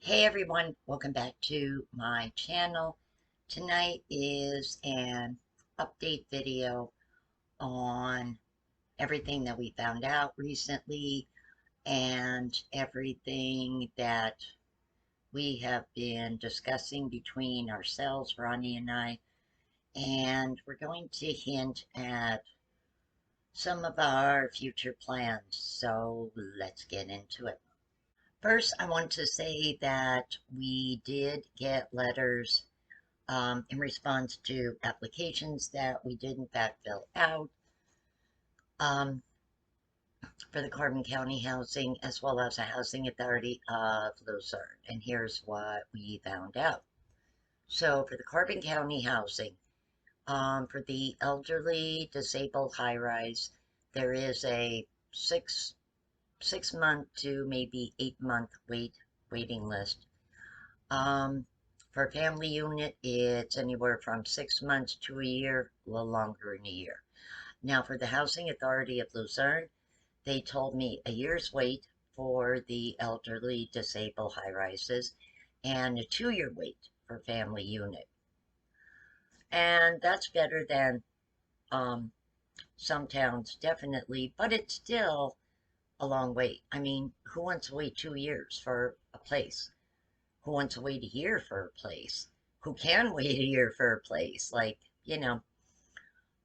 Hey everyone, welcome back to my channel. Tonight is an update video on everything that we found out recently and everything that we have been discussing between ourselves, Ronnie and I, and we're going to hint at some of our future plans. So let's get into it. First, I want to say that we did get letters in response to applications that we did in fact fill out um, for the Carbon County Housing as well as the Housing Authority of Luzerne. And here's what we found out. So for the Carbon County Housing, for the elderly disabled high-rise, there is a six month to maybe 8 month waiting list. For family unit, it's anywhere from 6 months to a year, a little longer in a year. Now, for the Housing Authority of Luzerne, they told me a year's wait for the elderly disabled high rises and a 2 year wait for family unit. And that's better than some towns, definitely, but it's still a long wait. I mean, who wants to wait 2 years for a place? Who wants to wait a year for a place? Who can wait a year for a place? Like.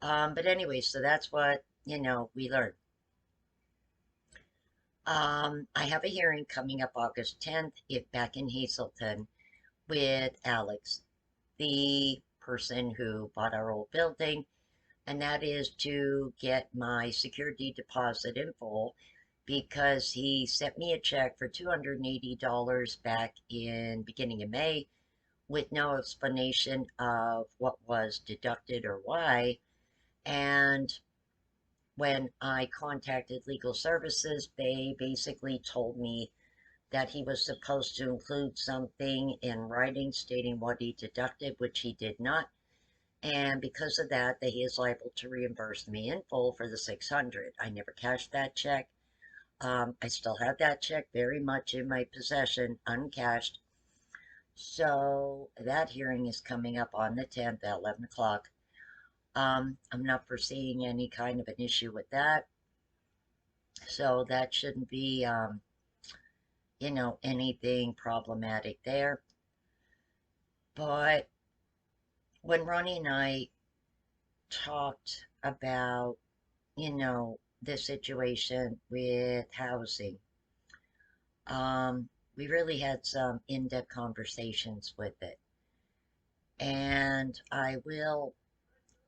But anyway, so that's what, we learned. I have a hearing coming up August 10th, back in Hazelton with Alex, the person who bought our old building, and that is to get my security deposit in full because he sent me a check for $280 back in beginning of May with no explanation of what was deducted or why. And when I contacted legal services, they basically told me that he was supposed to include something in writing stating what he deducted, which he did not. And because of that, he is liable to reimburse me in full for the 600. I never cashed that check. I still have that check very much in my possession, uncashed. So that hearing is coming up on the 10th at 11 o'clock. I'm not foreseeing any kind of an issue with that. So that shouldn't be, anything problematic there. But when Ronnie and I talked about, the situation with housing, we really had some in-depth conversations with it. And I will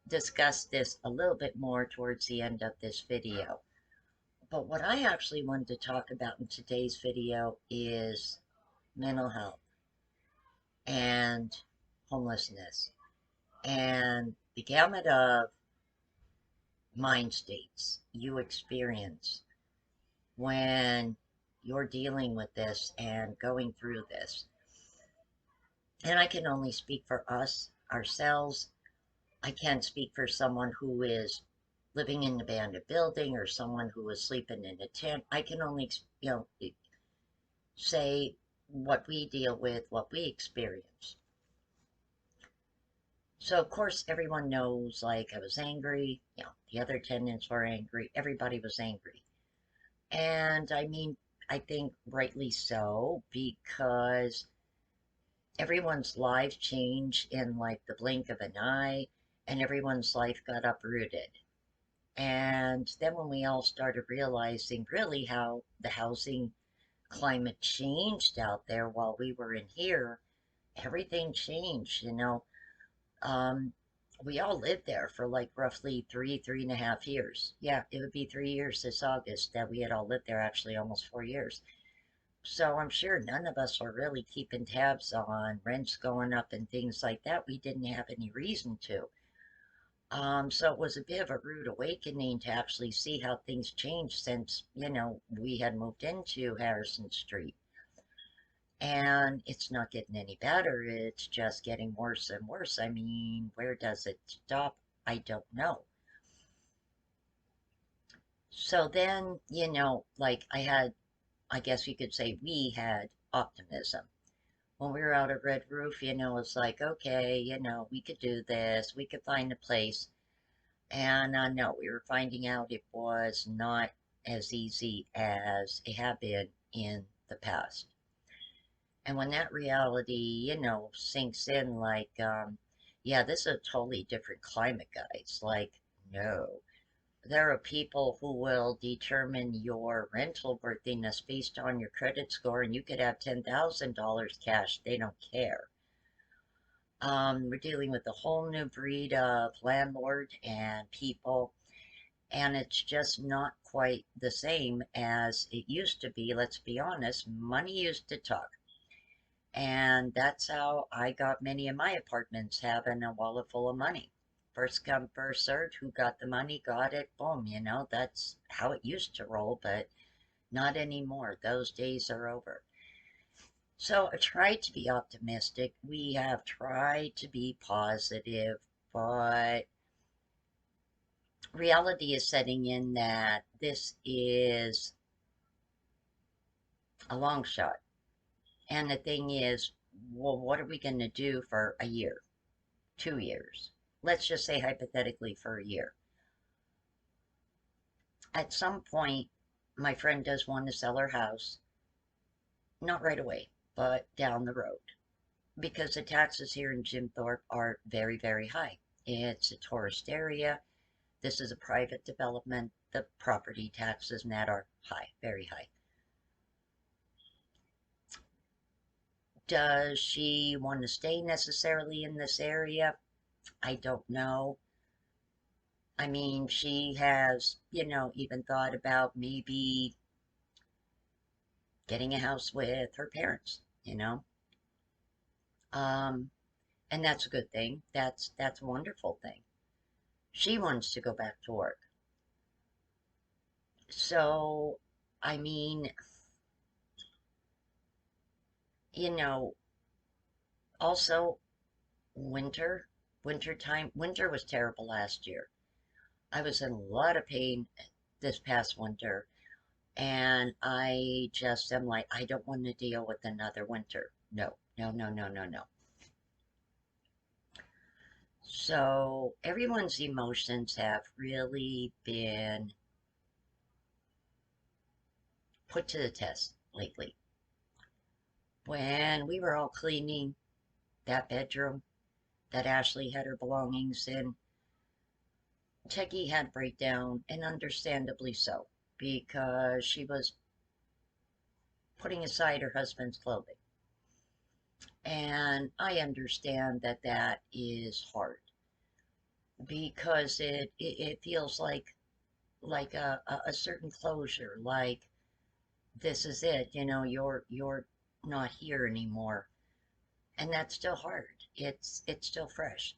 discuss this a little bit more towards the end of this video. But what I actually wanted to talk about in today's video is mental health and homelessness and the gamut of mind states you experience when you're dealing with this and going through this. And I can only speak for us, ourselves. I can't speak for someone who is living in an abandoned building or someone who is sleeping in a tent. I can only, say what we deal with, what we experience. So, of course, everyone knows, like, I was angry, the other tenants were angry, everybody was angry. And I mean, I think rightly so, because everyone's life changed in like the blink of an eye, and everyone's life got uprooted. And then when we all started realizing really how the housing climate changed out there while we were in here, everything changed. Um, we all lived there for like roughly 3.5 years. Yeah, it would be 3 years this August that we had all lived there, actually almost 4 years. So I'm sure none of us were really keeping tabs on rents going up and things like that. We didn't have any reason to. So it was a bit of a rude awakening to actually see how things changed since, we had moved into Harrison Street. And it's not getting any better. It's just getting worse and worse. I mean, where does it stop? I don't know. So then, like I guess you could say we had optimism. when we were out at Red Roof, it's like, okay, we could do this, we could find a place. And no, we were finding out it was not as easy as it had been in the past. And when that reality, sinks in, like, yeah, this is a totally different climate, guys. Like, no. There are people who will determine your rental worthiness based on your credit score, and you could have $10,000 cash. They don't care. We're dealing with a whole new breed of landlord and people, and it's just not quite the same as it used to be. Let's be honest, money used to talk. And that's how I got many of my apartments, having a wallet full of money. First come, first served. Who got the money, got it, boom. That's how it used to roll, but not anymore. Those days are over. So I tried to be optimistic. We have tried to be positive, but reality is setting in that this is a long shot. And the thing is, well, what are we going to do for a year, 2 years? Let's just say hypothetically for a year. At some point, my friend does want to sell her house, not right away, but down the road, because the taxes here in Jim Thorpe are very, very high. It's a tourist area. This is a private development. The property taxes and that are high, very high. Does she want to stay necessarily in this area? I don't know. I mean, she has, even thought about maybe getting a house with her parents, you know. Um, and that's a good thing. That's a wonderful thing. She wants to go back to work. So, I mean, you know, also winter time. Winter was terrible last year. I was in a lot of pain this past winter, and I just am like, I don't want to deal with another winter. No, no, no, no, no, no. So everyone's emotions have really been put to the test lately. When we were all cleaning that bedroom that Ashley had her belongings in, Techie had a breakdown, and understandably so, because she was putting aside her husband's clothing. And I understand that that is hard because it feels like a certain closure, like this is it, you're not here anymore. And that's still hard. It's still fresh.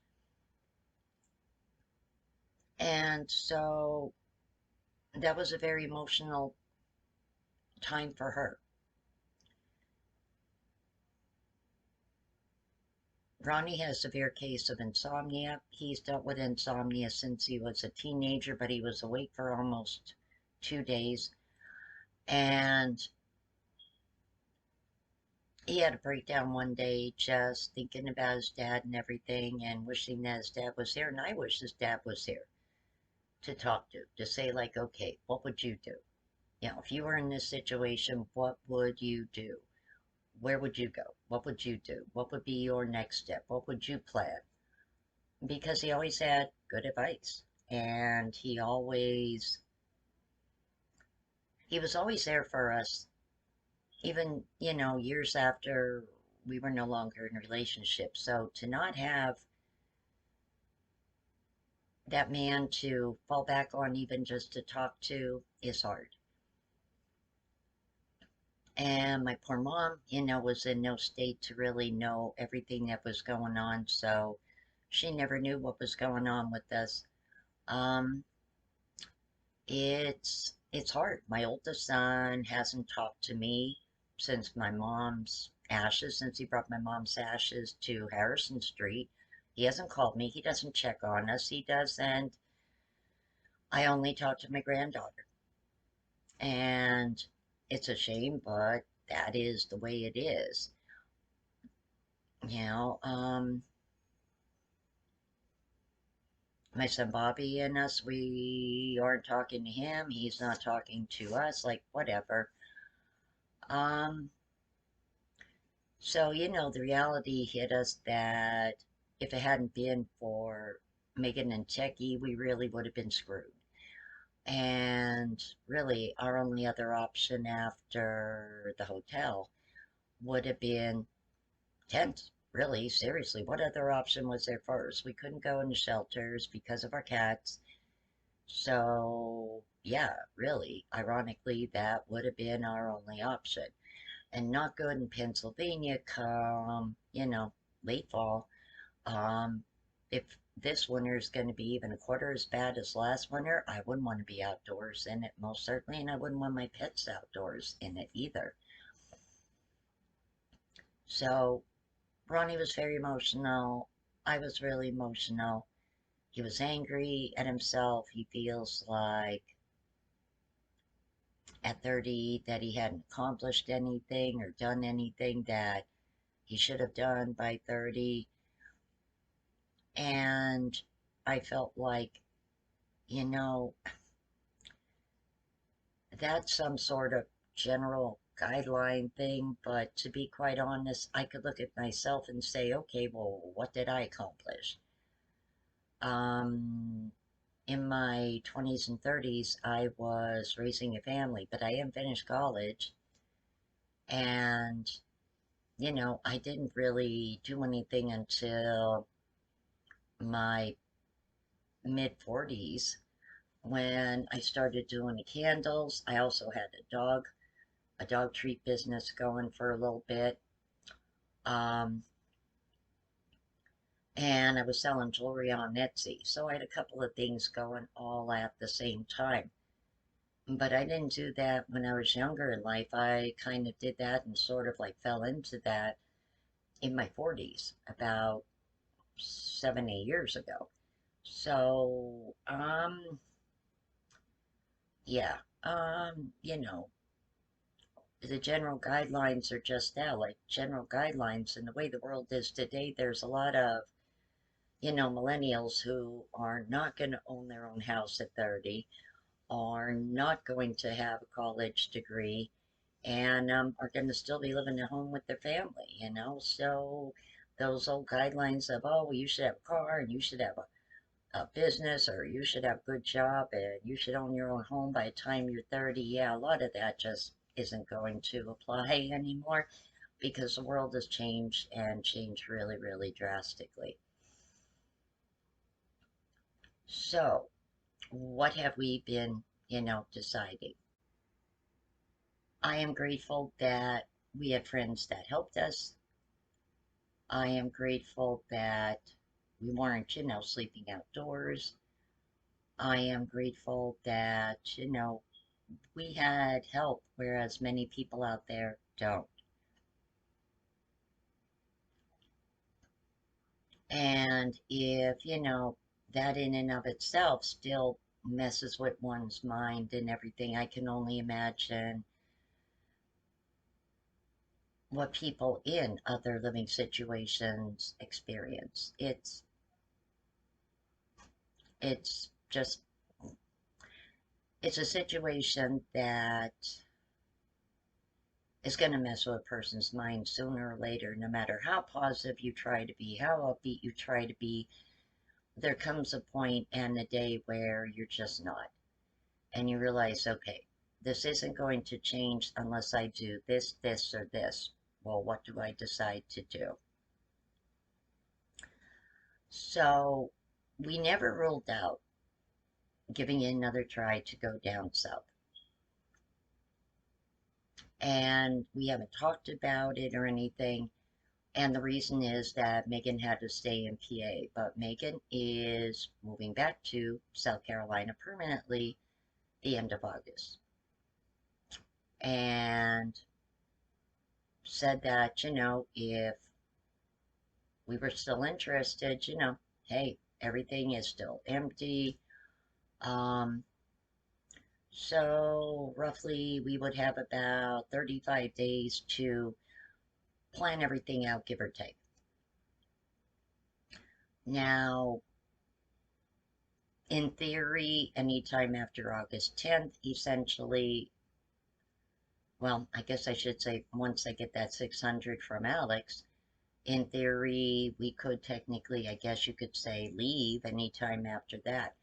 And so that was a very emotional time for her. Ronnie has a severe case of insomnia. He's dealt with insomnia since he was a teenager, but he was awake for almost 2 days. And he had a breakdown one day just thinking about his dad and everything and wishing that his dad was here. And I wish his dad was here to talk to say, like, okay, what would you do? If you were in this situation, what would you do? Where would you go? What would you do? What would be your next step? What would you plan? Because he always had good advice. And he was always there for us, even, years after we were no longer in a relationship. So to not have that man to fall back on, even just to talk to, is hard. And my poor mom, was in no state to really know everything that was going on, so she never knew what was going on with us. Um, it's hard. My oldest son hasn't talked to me since since he brought my mom's ashes to Harrison Street. He hasn't called me. He doesn't check on us. He doesn't. I only talk to my granddaughter. And it's a shame, but that is the way it is. you know, my son Bobby and us, we aren't talking to him. He's not talking to us, like, whatever. Um, so, the reality hit us that if it hadn't been for Megan and Techie, we really would have been screwed. And really, our only other option after the hotel would have been tent. Really, seriously, what other option was there for us? We couldn't go into shelters because of our cats. So, yeah, really, ironically, that would have been our only option. And not good in Pennsylvania come, late fall. Um, if this winter is going to be even a quarter as bad as last winter, I wouldn't want to be outdoors in it, most certainly, and I wouldn't want my pets outdoors in it either. So, Ronnie was very emotional. I was really emotional. He was angry at himself. He feels like at 30 that he hadn't accomplished anything or done anything that he should have done by 30. And I felt like, you know, that's some sort of general guideline thing, but to be quite honest, I could look at myself and say, okay, well, what did I accomplish? Um, in my 20s and 30s, I was raising a family, but I hadn't finished college, and I didn't really do anything until my mid 40s when I started doing the candles. I also had a dog treat business going for a little bit. Um, and I was selling jewelry on Etsy. So I had a couple of things going all at the same time. But I didn't do that when I was younger in life. I kind of did that and sort of like fell into that in my 40s, about 7, 8 years ago. So, yeah, the general guidelines are just that, like general guidelines. And the way the world is today, there's a lot of, millennials who are not going to own their own house at 30, are not going to have a college degree, and are going to still be living at home with their family. So those old guidelines of, oh, well, you should have a car and you should have a business or you should have a good job and you should own your own home by the time you're 30. Yeah, a lot of that just isn't going to apply anymore because the world has changed and changed really, really drastically. So, what have we been, deciding? I am grateful that we had friends that helped us. I am grateful that we weren't, sleeping outdoors. I am grateful that, we had help, whereas many people out there don't. And if, that in and of itself still messes with one's mind and everything, I can only imagine what people in other living situations experience. It's just it's a situation that is going to mess with a person's mind sooner or later, no matter how positive you try to be, how upbeat you try to be. There comes a point and a day where you're just not. And you realize, okay, this isn't going to change unless I do this, this, or this. Well, what do I decide to do? So we never ruled out giving it another try to go down south. And we haven't talked about it or anything. And the reason is that Megan had to stay in PA, but Megan is moving back to South Carolina permanently the end of August. And said that, if we were still interested, hey, everything is still empty. Um, so roughly we would have about 35 days to plan everything out, give or take. Now, in theory, anytime after August 10th, essentially, well, I guess I should say once I get that 600 from Alex, in theory, we could technically, I guess you could say, leave anytime after that.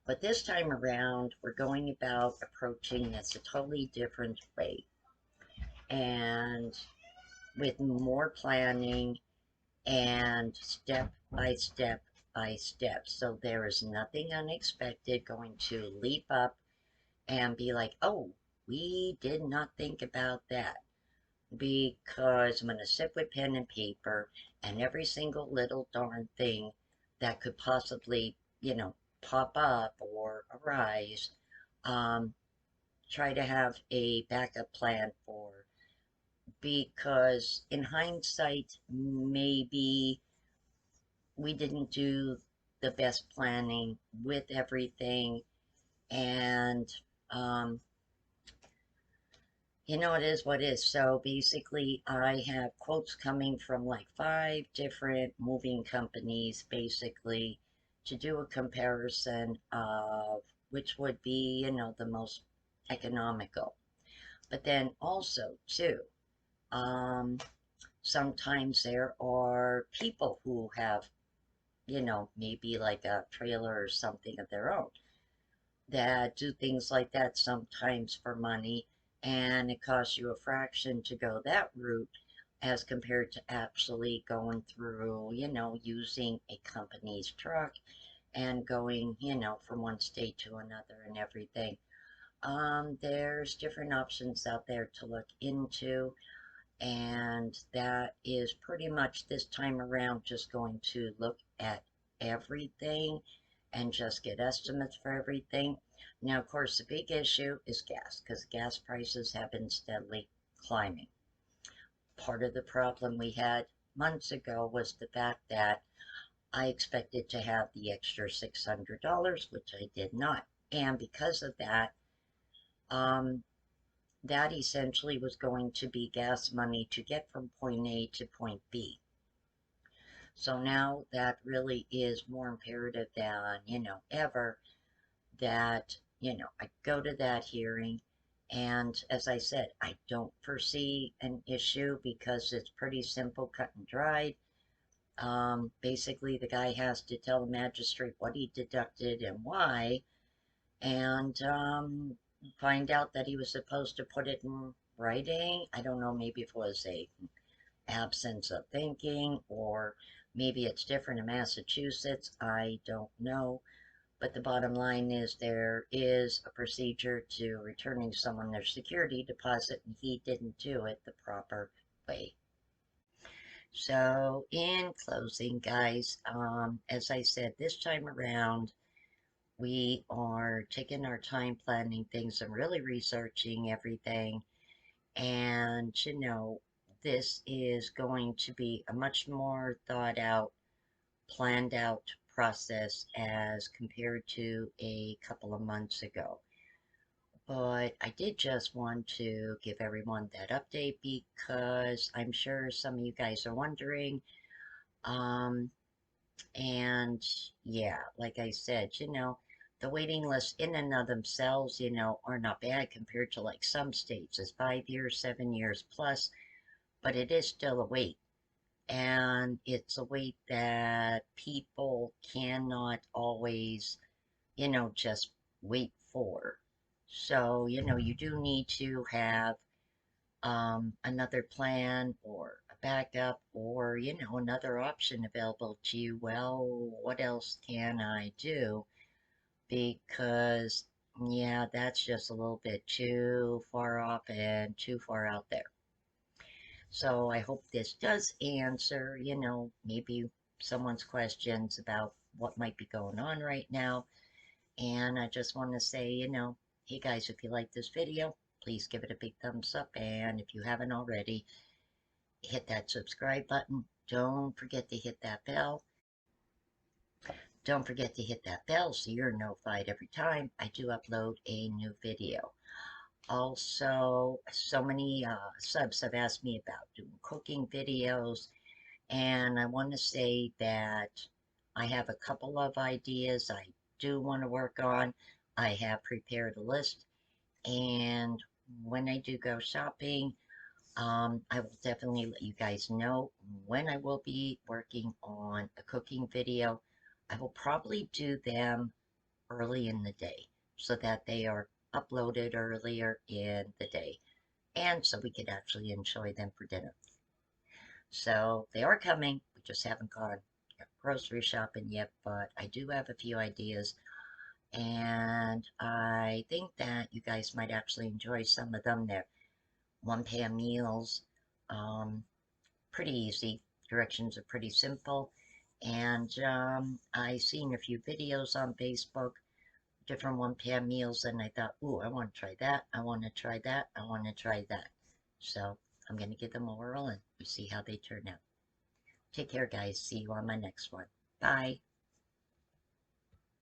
But this time around, we're going about approaching this a totally different way and with more planning and step by step by step. So there is nothing unexpected going to leap up and be like, oh, we did not think about that. Because I'm going to sit with pen and paper and every single little darn thing that could possibly, pop up or arise, um, try to have a backup plan for. Because in hindsight, maybe we didn't do the best planning with everything. And, um, it is what it is. So basically, I have quotes coming from like 5 different moving companies, basically, to do a comparison of which would be, the most economical. But then also, too, um, sometimes there are people who have, maybe like a trailer or something of their own that do things like that sometimes for money, and it costs you a fraction to go that route as compared to actually going through, using a company's truck and going, from one state to another and everything. There's different options out there to look into, and that is pretty much this time around just going to look at everything and just get estimates for everything. Now, of course, the big issue is gas because gas prices have been steadily climbing. Part of the problem we had months ago was the fact that I expected to have the extra $600, which I did not. And because of that, um, that essentially was going to be gas money to get from point A to point B. So now that really is more imperative than, ever that, I go to that hearing. And as I said, I don't foresee an issue because it's pretty simple, cut and dried. Basically, the guy has to tell the magistrate what he deducted and why, and find out that he was supposed to put it in writing. I don't know, maybe if it was a absence of thinking, or maybe it's different in Massachusetts. I don't know. But the bottom line is there is a procedure to returning someone their security deposit, and he didn't do it the proper way. So, in closing, guys, as I said, this time around, we are taking our time planning things and really researching everything. And, this is going to be a much more thought out, planned out process as compared to a couple of months ago. But I did just want to give everyone that update because I'm sure some of you guys are wondering. Um, and yeah, like I said, the waiting lists in and of themselves, are not bad compared to like some states. It's 5 years, 7 years plus, but it is still a wait. And it's a wait that people cannot always, just wait for. So, you do need to have another plan or a backup or, another option available to you. Well, what else can I do? Because, yeah, that's just a little bit too far off and too far out there. So I hope this does answer, maybe someone's questions about what might be going on right now. And I just want to say, hey guys, if you like this video, please give it a big thumbs up. And if you haven't already, hit that subscribe button. Don't forget to hit that bell. Don't forget to hit that bell so you're notified every time I do upload a new video. Also, so many subs have asked me about doing cooking videos, and I want to say that I have a couple of ideas I do want to work on. I have prepared a list, and when I do go shopping, I will definitely let you guys know when I will be working on a cooking video. I will probably do them early in the day so that they are uploaded earlier in the day and so we could actually enjoy them for dinner. So they are coming. We just haven't gone grocery shopping yet, but I do have a few ideas and I think that you guys might actually enjoy some of them. They're one-pan meals, um, pretty easy. Directions are pretty simple. And I seen a few videos on Facebook, different one-pan meals, and I thought, ooh, I want to try that. I want to try that. I want to try that. So I'm going to give them a whirl and we see how they turn out. Take care, guys. See you on my next one. Bye.